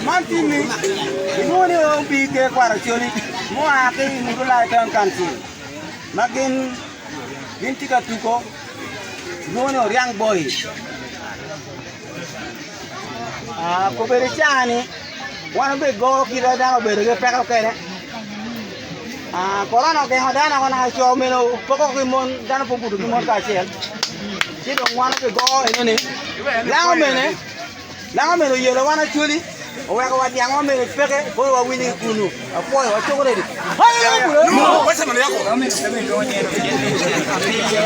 Mantini, moni obi ke kwaracholi, mo ake mugula tan kanti. Magin gintika tuko, moni oriang boy. Ko bere chani, wana be go kira da bere ke peka kene. Korana ke hadana wana ha cho meno poko ke mon dana pobudu ke mon ka chel. Ti do wana be go enoni. Lango meno yelo wana chuli. Owa kwa diango meno peke bo wa wini kunu. Apo wa chokore di. No, wasa mano yako.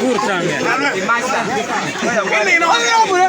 Kurta me. Imasa. Kini no. Ayo bure.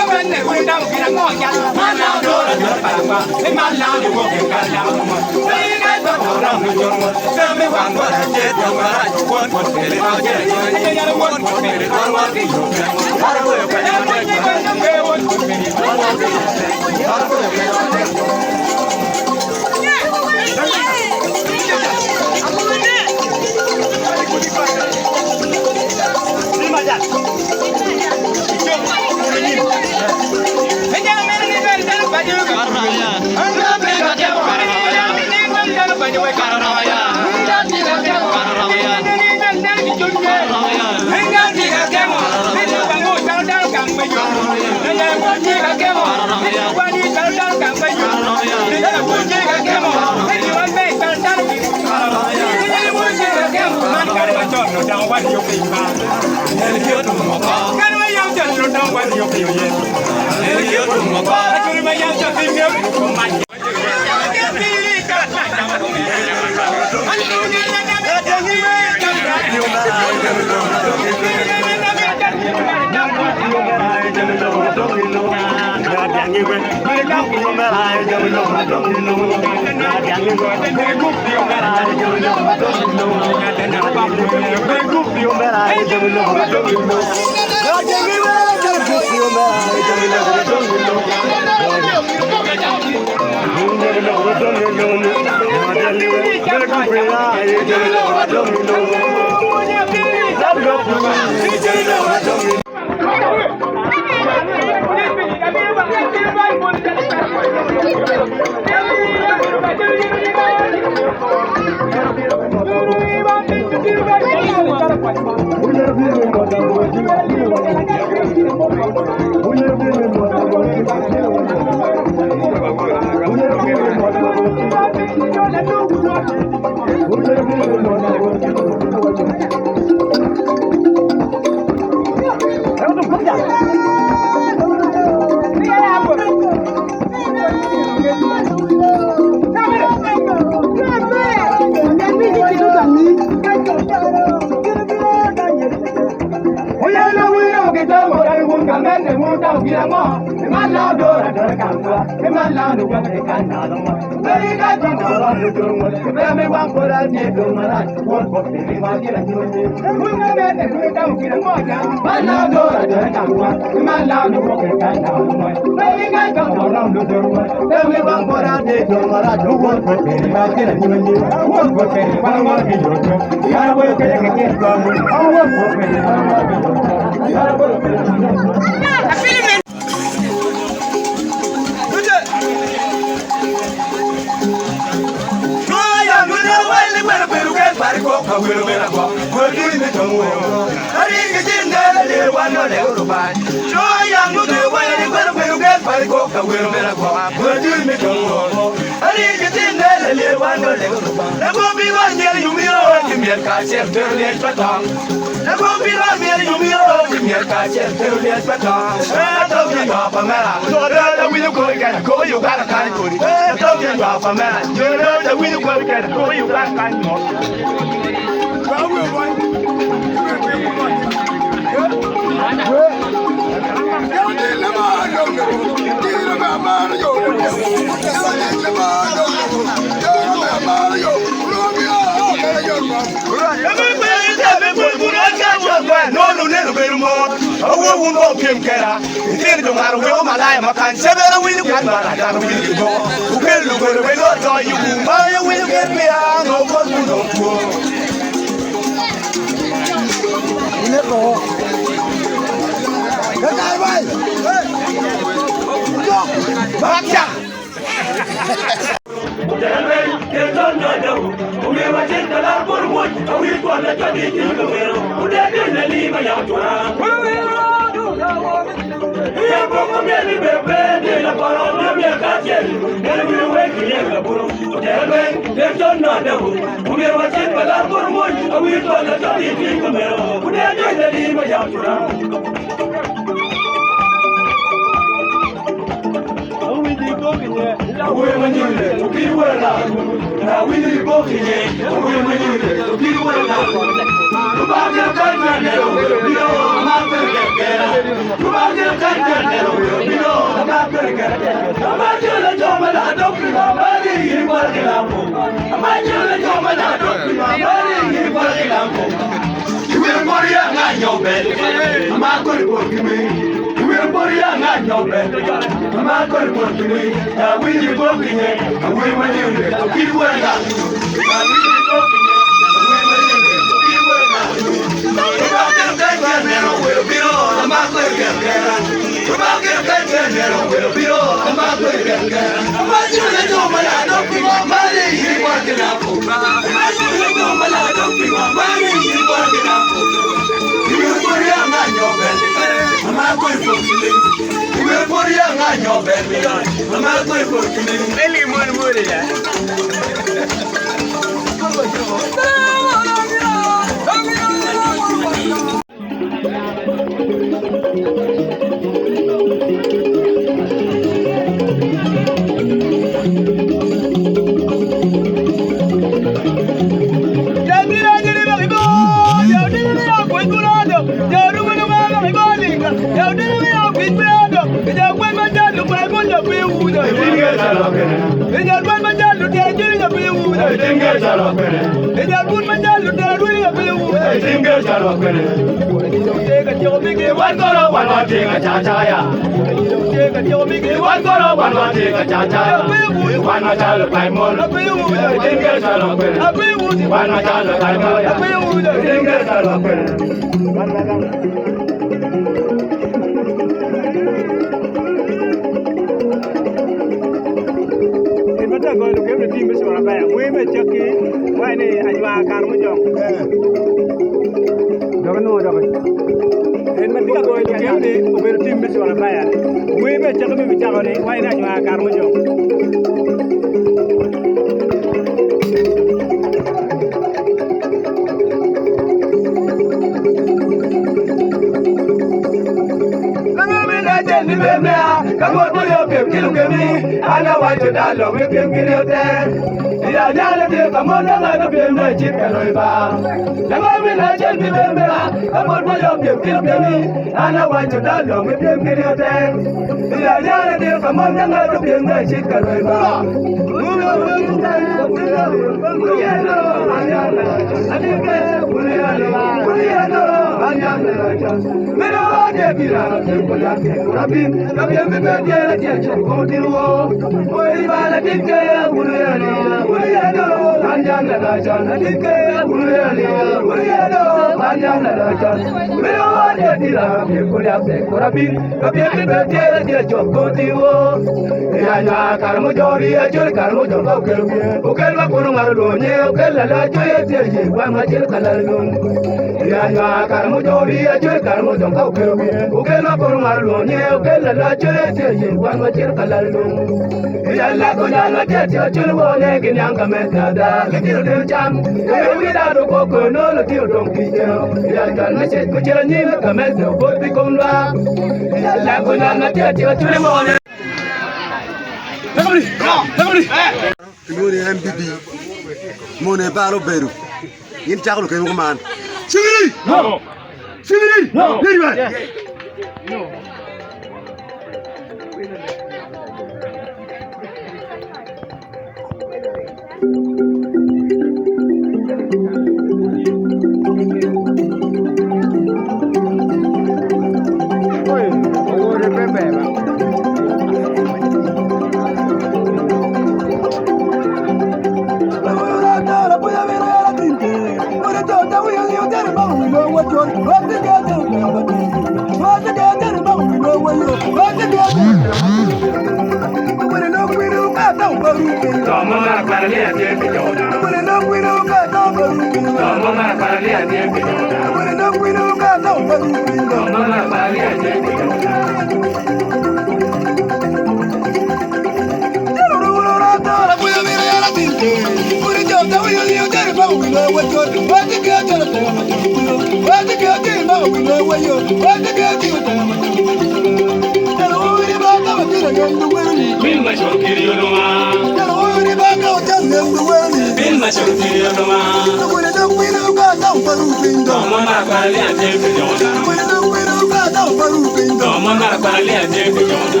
Don't mangala para le ande ke jodo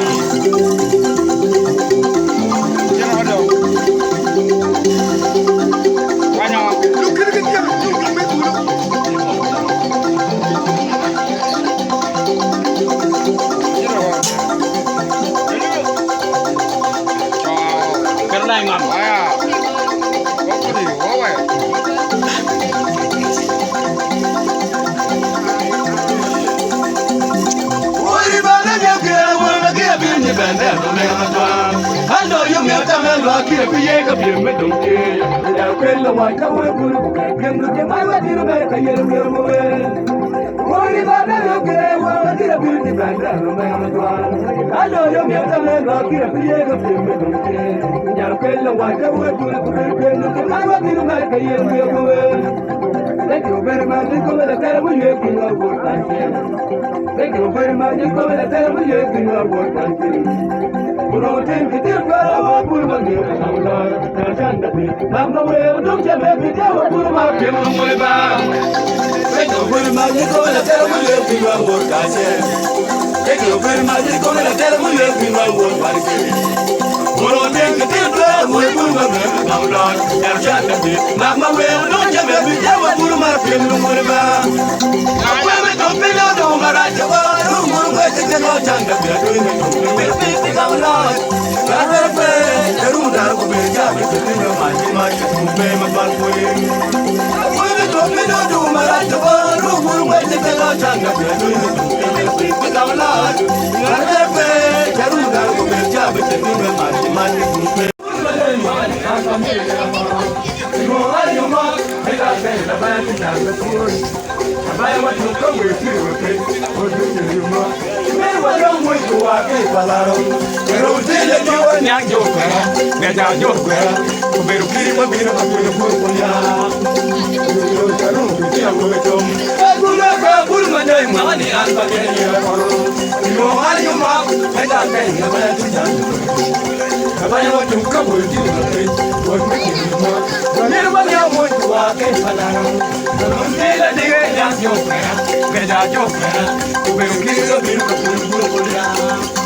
Jodo Wanya lu kiri ke dia lu me dulu Karena ngam aya Kau di wae I know you met a man like you, be a good middle. I feel the white away, can look at my wedding to make a year of Worry about the okay, well, I did a beauty band. I know you met a man like you, be a good middle. I feel the white away, can look at my wedding to make a year of Thank you very much. Come and tell me you're in love with my Thank you very much. Come and tell me you're in love with my Protein que te para por mangueira na janda na moeda não te bebe de água por uma que não moeda Venho por mais com a terra mulher que não vou casar Venho por mais com a terra mulher que não vou fazer Protein que te para por mangueira na janda na moeda não te bebe de água por uma que não moeda Agora me tô pegando uma racha para o mundo vai ter que não janda Vai what you come with you, okay? What do you want? Never know what you are, pero dile que yo ni a yo fuera, me da yo fuera, pero que me vino a tu cuerpo ya. Yo ya no te amo de tom. Alguna cabul me da mani al paquete. Yo hay un ma, me da pena para tu ya. Vaya what you come with you, okay? What do you want? Never know what you are, que para. Pero dile que ya yo fuera, me da yo fuera, pero que me vino a tu cuerpo ya.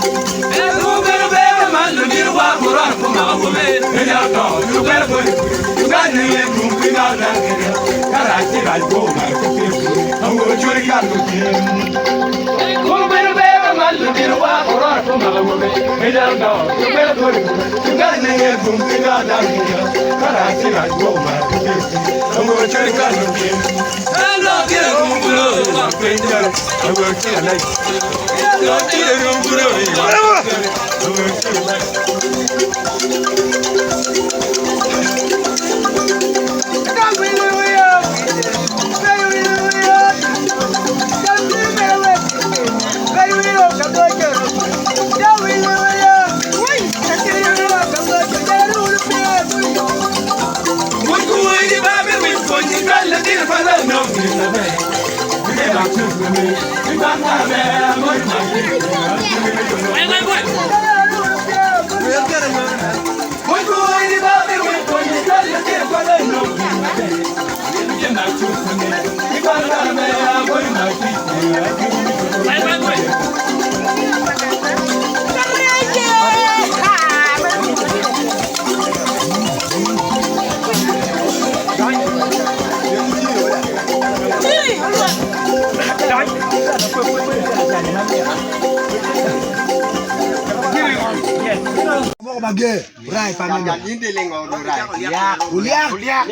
Bagi, rai paman. Ini lengau rai. Kuliah.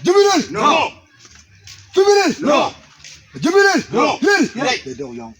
Jubilul. No. Jubilul. No. Jubilul. No. Lil. Dedong yang.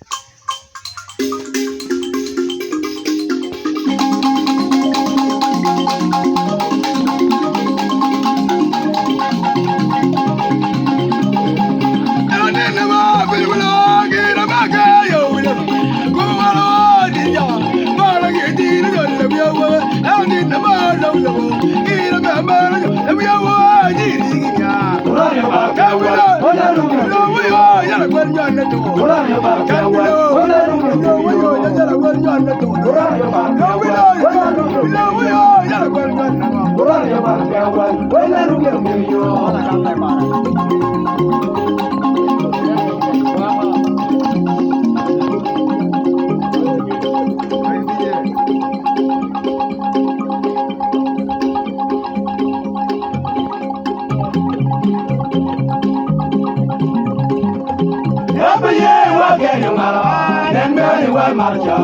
wa marcha,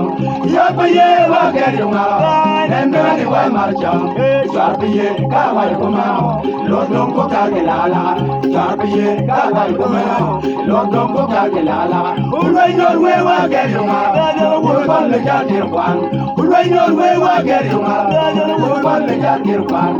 ya paye wa gerunga, nembani wa marcha, sarpiye kawai kuma, lodon ko kagelala, sarpiye kawai kuma, lodon ko kagelala, ulwai norwe wa gerunga, ulwai le jadir kwan, ulwai norwe wa gerunga, ulwai le jadir kwan.